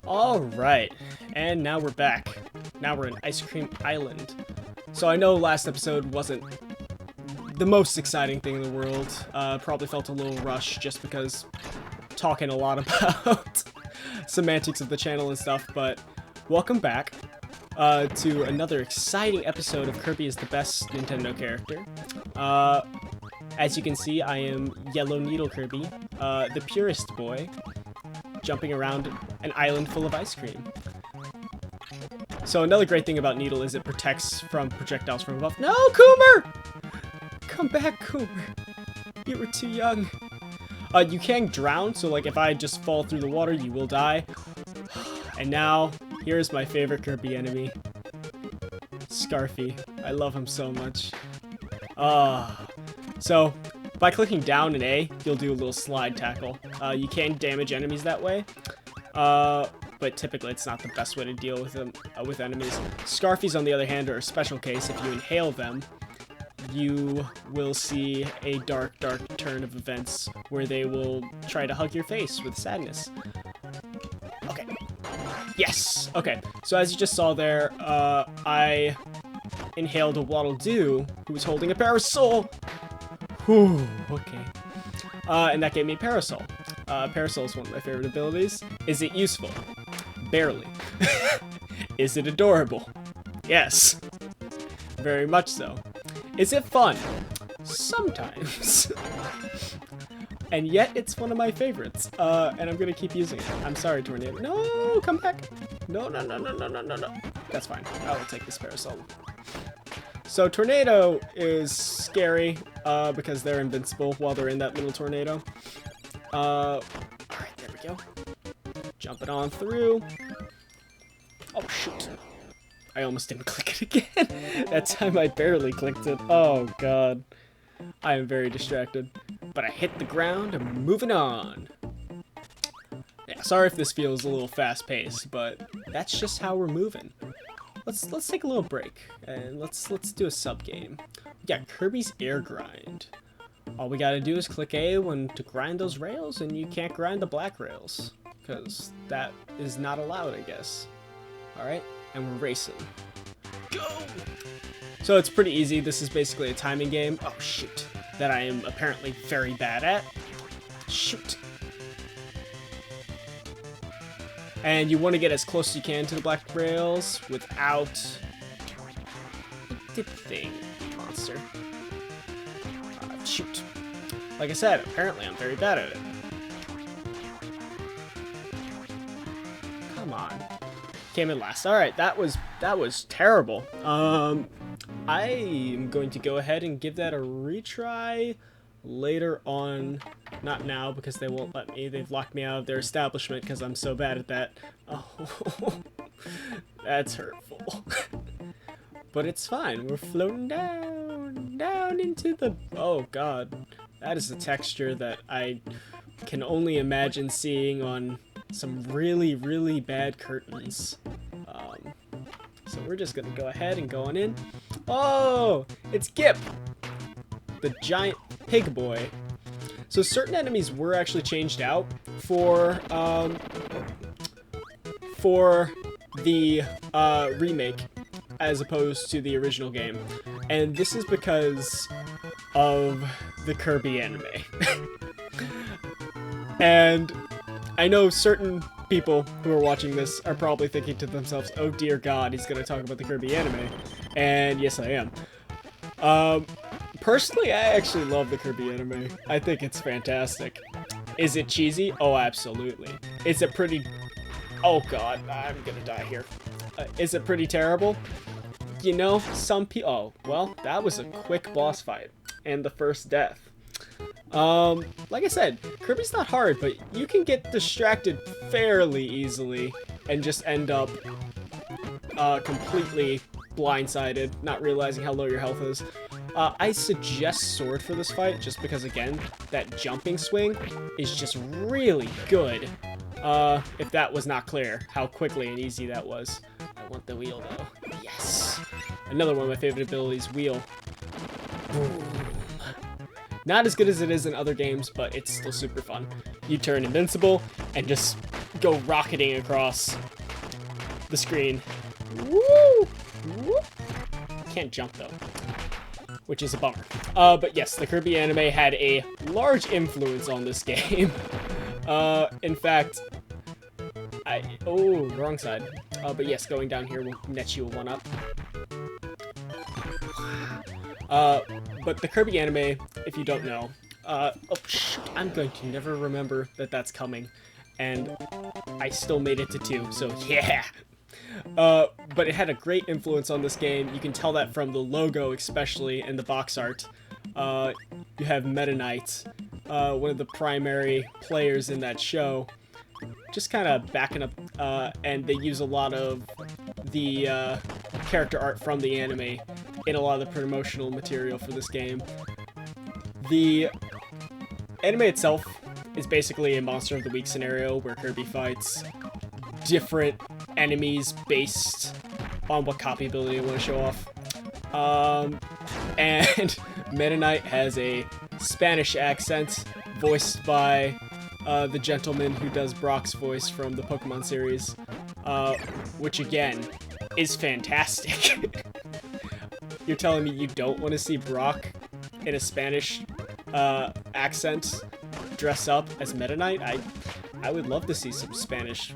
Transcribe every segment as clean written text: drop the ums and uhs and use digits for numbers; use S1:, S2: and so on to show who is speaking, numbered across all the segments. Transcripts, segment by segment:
S1: Alright, and now we're back. Now we're in Ice Cream Island. So I know last episode wasn't the most exciting thing in the world. Probably felt a little rushed just because talking a lot about semantics of the channel and stuff, but welcome back to another exciting episode of Kirby is the Best Nintendo Character. As you can see, I am Yellow Needle Kirby, the purest boy, jumping around an island full of ice cream. So another great thing about Needle is it protects from projectiles from above. No, Coomer! Come back, Coomer. You were too young. You can drown, so like if I just fall through the water, you will die. And now, here's my favorite Kirby enemy. Scarfy. I love him so much. So, by clicking down and A, you'll do a little slide tackle. You can damage enemies that way, but typically it's not the best way to deal with them, with enemies. Scarfies, on the other hand, are a special case. If you inhale them, you will see a dark, dark turn of events where they will try to hug your face with sadness. Okay. Yes! Okay, so as you just saw there, I inhaled a Waddle-Doo who was holding a parasol! Whew, okay. And that gave me Parasol. Parasol is one of my favorite abilities. Is it useful? Barely. Is it adorable? Yes. Very much so. Is it fun? Sometimes. And yet, it's one of my favorites. And I'm gonna keep using it. I'm sorry, Tornado. No, come back. No, no, no, no, no, no, no, no. That's fine. I will take this Parasol. So Tornado is scary, because they're invincible while they're in that little tornado. Alright, there we go. Jumping on through. Oh, shoot. I almost didn't click it again. That time I barely clicked it. Oh, God. I am very distracted. But I hit the ground and moving on. Yeah, sorry if this feels a little fast-paced, but that's just how we're moving. Let's take a little break and let's do a sub game. Yeah, Kirby's Air Grind. All we gotta do is click A to grind those rails, and you can't grind the black rails because that is not allowed, I guess. All right, and we're racing. Go! So it's pretty easy. This is basically a timing game. Oh shoot, that I am apparently very bad at. Shoot. And you want to get as close as you can to the black rails without the thing, monster. Shoot. Like I said, apparently I'm very bad at it. Come on. Came in last. Alright, that was terrible. I am going to go ahead and give that a retry later on. Not now, because they won't let me. They've locked me out of their establishment because I'm so bad at that. Oh, that's hurtful. But it's fine. We're floating down into the... Oh, God. That is a texture that I can only imagine seeing on some really, really bad curtains. So we're just going to go ahead and go on in. Oh, it's Gip, the giant pig boy. So certain enemies were actually changed out for the remake as opposed to the original game. And this is because of the Kirby anime. And I know certain people who are watching this are probably thinking to themselves, oh dear God, he's going to talk about the Kirby anime. And yes, I am. Personally, I actually love the Kirby anime. I think it's fantastic. Is it cheesy? Oh, absolutely. Is it pretty... Oh, God. I'm gonna die here. Is it pretty terrible? You know, some people... Oh, well, that was a quick boss fight. And the first death. Like I said, Kirby's not hard, but you can get distracted fairly easily and just end up completely blindsided, not realizing how low your health is. I suggest Sword for this fight, just because, again, that jumping swing is just really good. If that was not clear, how quickly and easy that was. I want the wheel, though. Yes! Another one of my favorite abilities, wheel. Boom. Not as good as it is in other games, but it's still super fun. You turn invincible and just go rocketing across the screen. Woo! Woo! Can't jump though, which is a bummer. But yes, the Kirby anime had a large influence on this game. In fact, oh, wrong side. But yes, going down here will net you a 1-up. But the Kirby anime, if you don't know, oh shoot, I'm going to never remember that that's coming, and I still made it to 2, so yeah! But it had a great influence on this game. You can tell that from the logo, especially, and the box art. You have Meta Knight, one of the primary players in that show, just kind of backing up, and they use a lot of the character art from the anime in a lot of the promotional material for this game. The anime itself is basically a Monster of the Week scenario where Kirby fights different enemies based on what copy ability I want to show off. And Meta Knight has a Spanish accent voiced by the gentleman who does Brock's voice from the Pokemon series, which again is fantastic. You're telling me you don't want to see Brock in a Spanish accent dress up as Meta Knight? I would love to see some Spanish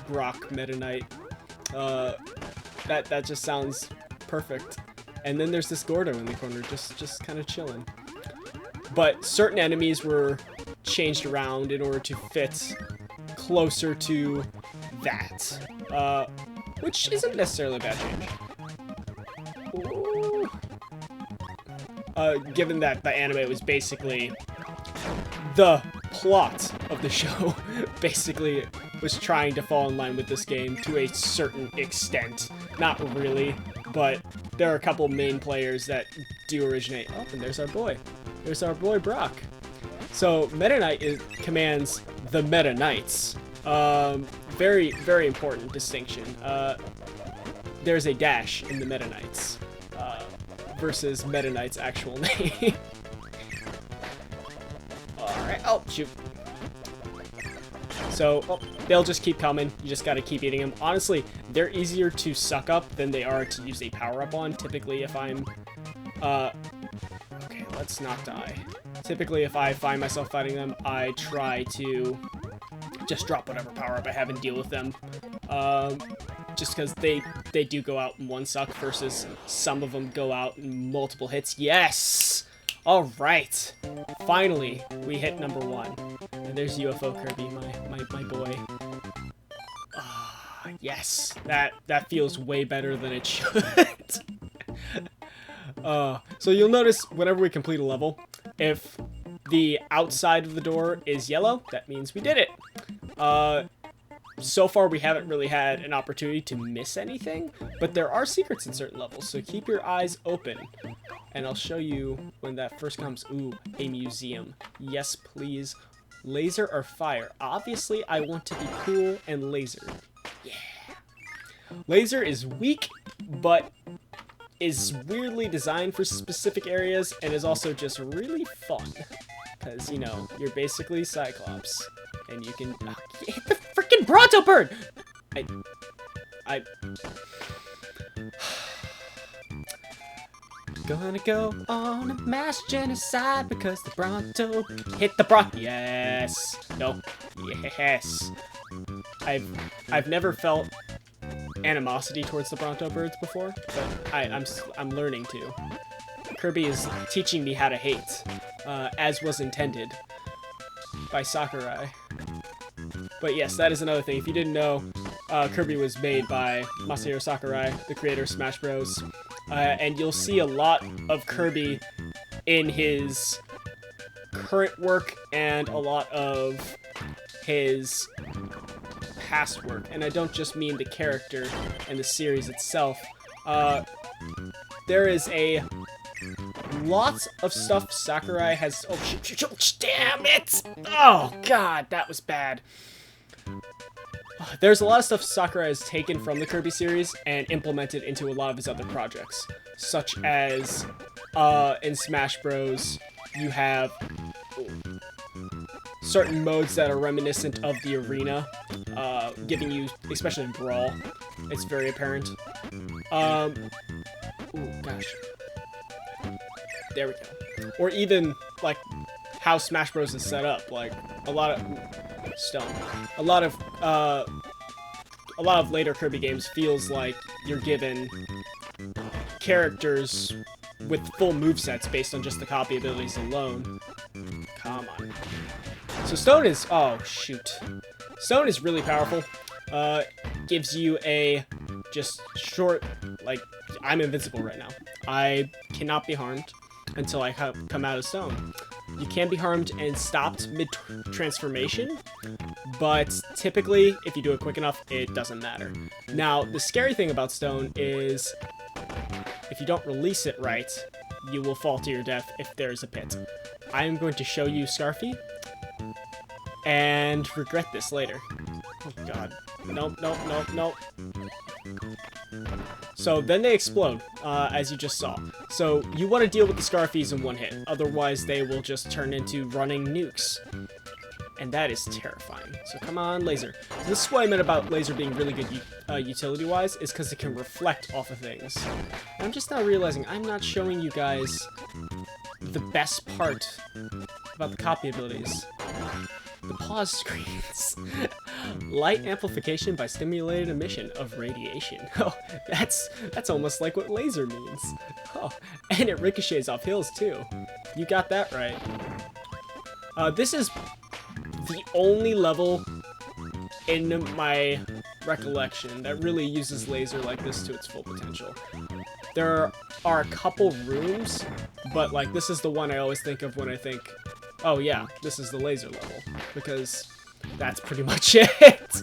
S1: Brock Meta Knight. That just sounds perfect. And then there's this Gordo in the corner, just kind of chilling. But certain enemies were changed around in order to fit closer to that, which isn't necessarily a bad change. Ooh. Given that the anime was basically the plot of the show, basically was trying to fall in line with this game to a certain extent. Not really, but there are a couple main players that do originate. Oh, and there's our boy. There's our boy Brock. So Meta Knight commands the Meta Knights. Very, very important distinction. There's a dash in the Meta Knights versus Meta Knight's actual name. Alright, oh, shoot. So, they'll just keep coming. You just gotta keep eating them. Honestly, they're easier to suck up than they are to use a power-up on. Typically, if I'm... okay, let's not die. Typically, if I find myself fighting them, I try to just drop whatever power-up I have and deal with them. Just because they do go out in one suck versus some of them go out in multiple hits. Yes! Alright! Finally, we hit number 1. And there's UFO Kirby, my boy. Ah, yes! That feels way better than it should. So you'll notice whenever we complete a level, if the outside of the door is yellow, that means we did it. So far we haven't really had an opportunity to miss anything, but there are secrets in certain levels, so keep your eyes open. And I'll show you when that first comes. Ooh, a museum. Yes, please. Laser or fire? Obviously, I want to be cool and laser. Yeah. Laser is weak, but is weirdly designed for specific areas and is also just really fun. Because, you know, you're basically Cyclops. And you can... hit the freaking Bronto bird! Gonna go on a mass genocide because the Bronto hit the Bronto. Yes. No. Yes. I've never felt animosity towards the Bronto birds before, but I'm learning to. Kirby is teaching me how to hate, as was intended by Sakurai. But yes, that is another thing. If you didn't know, Kirby was made by Masahiro Sakurai, the creator of Smash Bros. And you'll see a lot of Kirby in his current work and a lot of his past work. And I don't just mean the character and the series itself. There is a lot of stuff Sakurai has... Oh, shoot, damn it! Oh, God, that was bad. There's a lot of stuff Sakurai has taken from the Kirby series and implemented into a lot of his other projects, such as in Smash Bros. You have certain modes that are reminiscent of the arena, giving you, especially in Brawl, it's very apparent. Ooh, gosh. There we go. Or even, like, how Smash Bros. Is set up. Like, a lot of... Stone. A lot of later Kirby games feels like you're given characters with full movesets based on just the copy abilities alone. Come on. So Stone is... Oh, shoot. Stone is really powerful. Gives you a just short... Like, I'm invincible right now. I cannot be harmed until I come out of Stone. You can be harmed and stopped mid-transformation, but typically, if you do it quick enough, it doesn't matter. Now, the scary thing about Stone is, if you don't release it right, you will fall to your death if there's a pit. I am going to show you Scarfy, and regret this later. Oh god. Nope, nope, nope, nope. So then they explode, as you just saw. So you want to deal with the Scarfies in one hit, otherwise they will just turn into running nukes. And that is terrifying. So come on, laser. So this is what I meant about laser being really good utility-wise, is because it can reflect off of things. And I'm just now realizing I'm not showing you guys the best part about the copy abilities. The pause screens. Light amplification by stimulated emission of radiation. Oh, that's almost like what laser means. Oh, and it ricochets off hills too. You got that right. This is the only level in my recollection that really uses laser like this to its full potential. There are a couple rooms, but like this is the one I always think of when I think, oh yeah, this is the laser level, because that's pretty much it.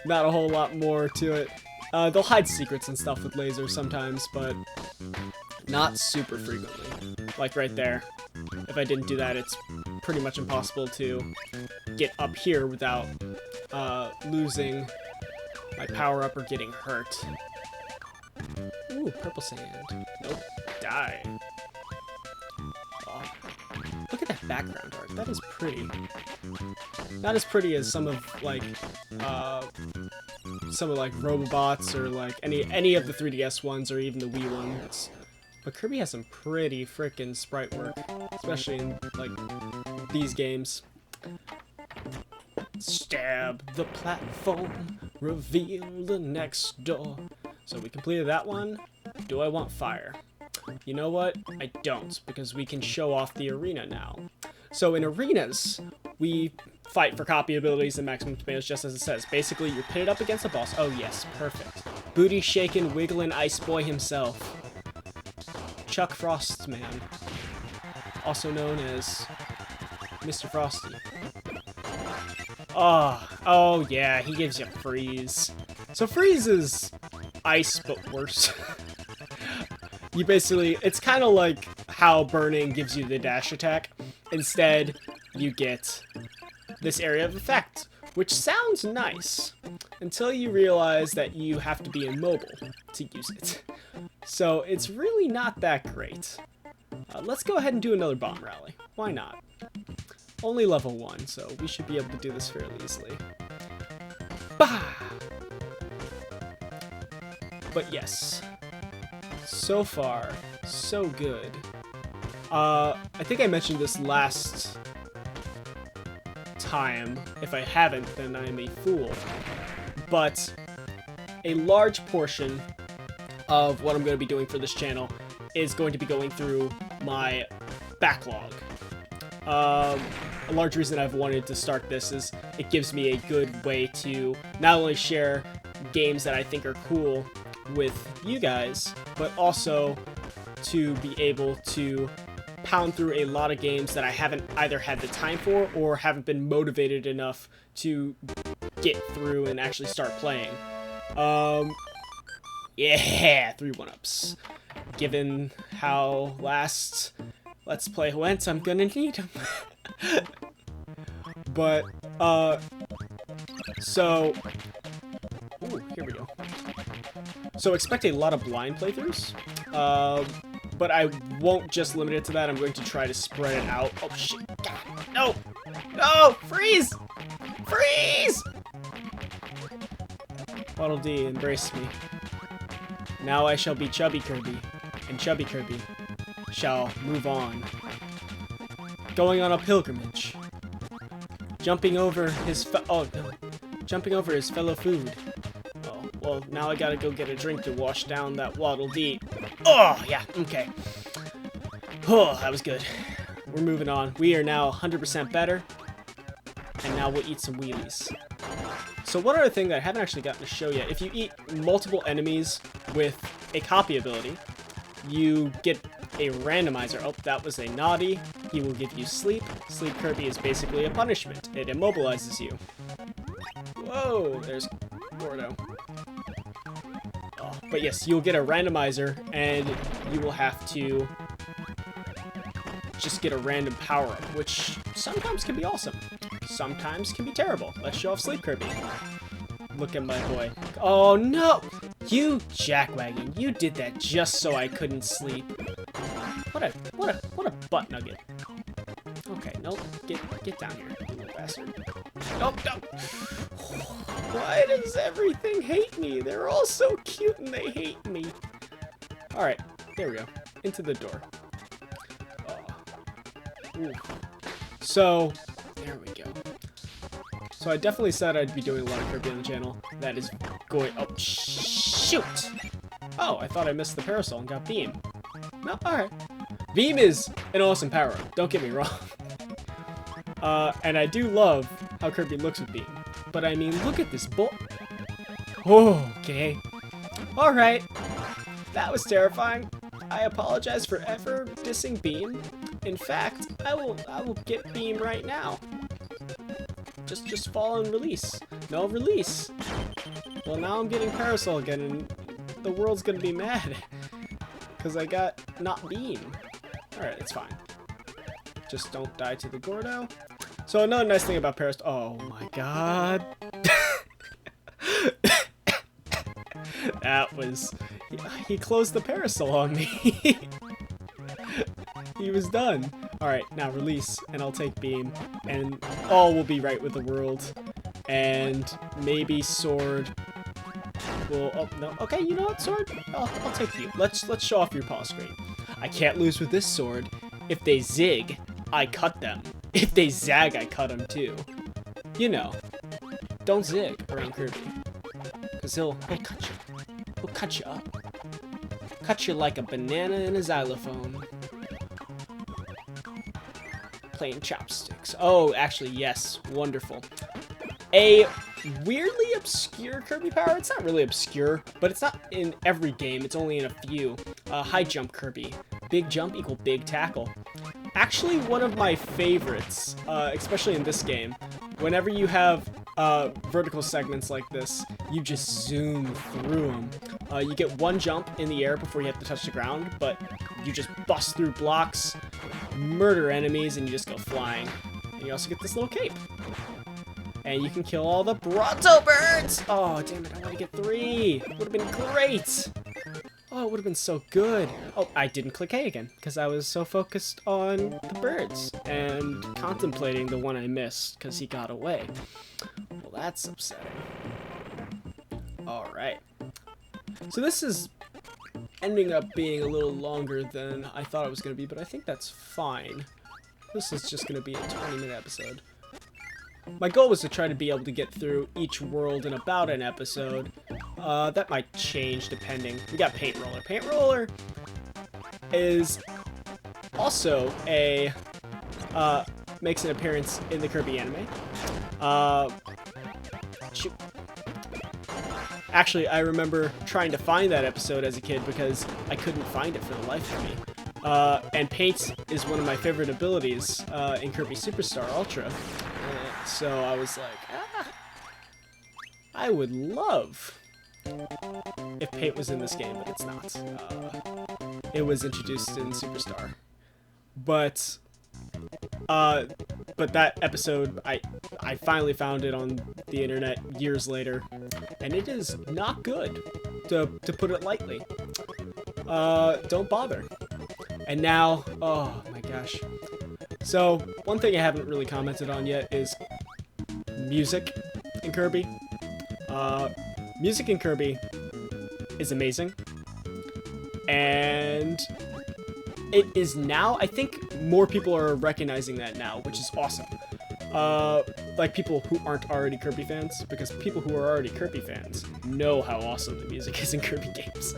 S1: Not a whole lot more to it. They'll hide secrets and stuff with lasers sometimes, but not super frequently. Like right there. If I didn't do that, it's pretty much impossible to get up here without losing my power-up or getting hurt. Ooh, purple sand. Nope. Die. Oh. Look at that background art. That is pretty. Not as pretty as some of Robobots or like any of the 3DS ones or even the Wii ones. But Kirby has some pretty frickin' sprite work, especially in like these games. Stab the platform, reveal the next door. So we completed that one. Do I want fire? You know what? I don't, because we can show off the arena now. So in arenas, we fight for copy abilities and maximum tomatoes, just as it says. Basically, you're pitted up against a boss. Oh yes, perfect. Booty shaking, wiggling ice boy himself. Chuck Frostman, also known as Mr. Frosty. Oh yeah, he gives you freeze. So freeze is ice, but worse. You basically, it's kind of like how burning gives you the dash attack. Instead, you get this area of effect, which sounds nice, until you realize that you have to be immobile to use it. So it's really not that great. Let's go ahead and do another bomb rally. Why not? Only level 1, so we should be able to do this fairly easily. Bah! But yes, so far, so good. I think I mentioned this last time. If I haven't, then I'm a fool. But a large portion of what I'm going to be doing for this channel is going to be going through my backlog. A large reason I've wanted to start this is it gives me a good way to not only share games that I think are cool with you guys, but also to be able to pound through a lot of games that I haven't either had the time for or haven't been motivated enough to get through and actually start playing. Yeah, 3 1-ups. Given how last Let's Play went, I'm gonna need them. But, so... Ooh, here we go. So expect a lot of blind playthroughs, but I won't just limit it to that. I'm going to try to spread it out. Oh shit, God, no! No! Freeze! Freeze! Waddle Dee, embrace me. Now I shall be Chubby Kirby, and Chubby Kirby shall move on. Going on a pilgrimage. Jumping over his jumping over his fellow food. Oh, well, now I gotta go get a drink to wash down that Waddle Dee. Oh, yeah, okay. Oh, that was good. We're moving on. We are now 100% better. And now we'll eat some wheelies. So one other thing that I haven't actually gotten to show yet, if you eat multiple enemies with a copy ability, you get a randomizer. Oh, that was a naughty. He will give you sleep. Sleep Kirby is basically a punishment. It immobilizes you. Whoa, there's Gordo. Oh, but yes, you'll get a randomizer, and you will have to just get a random power-up, which sometimes can be awesome. Sometimes can be terrible. Let's show off Sleep Kirby. Look at my boy. Oh no! You jackwagon, you did that just so I couldn't sleep. What a butt nugget. Okay, nope. Get down here, you little bastard. Nope, nope. Why does everything hate me? They're all so cute and they hate me. Alright, there we go. Into the door. Ooh. So, there we go. So I definitely said I'd be doing a lot of Kirby on the channel. That is going... Oh, shoot! Oh, I thought I missed the parasol and got Beam. No, alright. Beam is an awesome power-up, don't get me wrong. And I do love how Kirby looks with Beam. But I mean, look at this bull. Oh, okay. Alright. That was terrifying. I apologize for ever dissing Beam. In fact, I will get Beam right now. Just fall and release. No, release. Well, now I'm getting Parasol again, and the world's gonna be mad. Because I got not Beam. Alright, it's fine. Just don't die to the Gordo. So another nice thing about Parasol... Oh my god. That was... He closed the Parasol on me. He was done. Alright, now release, and I'll take Beam, and all will be right with the world. And maybe Sword will... Oh, no. Okay, you know what, Sword? I'll take you. Let's show off your paw screen. I can't lose with this sword. If they zig, I cut them. If they zag, I cut them too. You know, don't zig around Kirby. Because he'll cut you. He'll cut you up. Cut you like a banana in a xylophone. Playing chopsticks. Oh, actually, yes. Wonderful. A weirdly obscure Kirby power. It's not really obscure, but it's not in every game. It's only in a few. High jump Kirby. Big jump equal big tackle. Actually, one of my favorites, especially in this game. Whenever you have vertical segments like this, you just zoom through them. You get one jump in the air before you have to touch the ground, but you just bust through blocks, murder enemies, and you just go flying. And you also get this little cape. And you can kill all the Bronto birds! Oh, damn it, I want to get 3! Would have been great! Oh, it would have been so good. Oh, I didn't click A again, because I was so focused on the birds and contemplating the one I missed, because he got away. Well, that's upsetting. Alright. So this is ending up being a little longer than I thought it was going to be, but I think that's fine. This is just going to be a 20-minute episode. My goal was to try to be able to get through each world in about an episode. That might change depending. We got Paint Roller. Paint Roller is also a, makes an appearance in the Kirby anime. Shoot. Actually, I remember trying to find that episode as a kid because I couldn't find it for the life of me. And Paint is one of my favorite abilities in Kirby Superstar Ultra. So I was like, I would love if Paint was in this game, but it's not. It was introduced in Superstar. But that episode, I finally found it on the internet years later, and it is not good, to put it lightly. Don't bother. And now, oh my gosh. So, one thing I haven't really commented on yet is music in Kirby. Music in Kirby is amazing. And it is now, I think more people are recognizing that now, which is awesome. Like people who aren't already Kirby fans, because people who are already Kirby fans know how awesome the music is in Kirby games.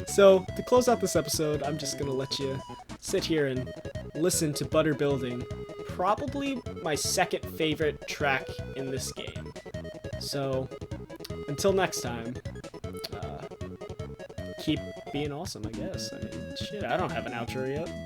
S1: So, to close out this episode, I'm just gonna let you sit here and listen to Butter Building, probably my second favorite track in this game. So, until next time, keep being awesome, I guess. I mean, shit, I don't have an outro yet.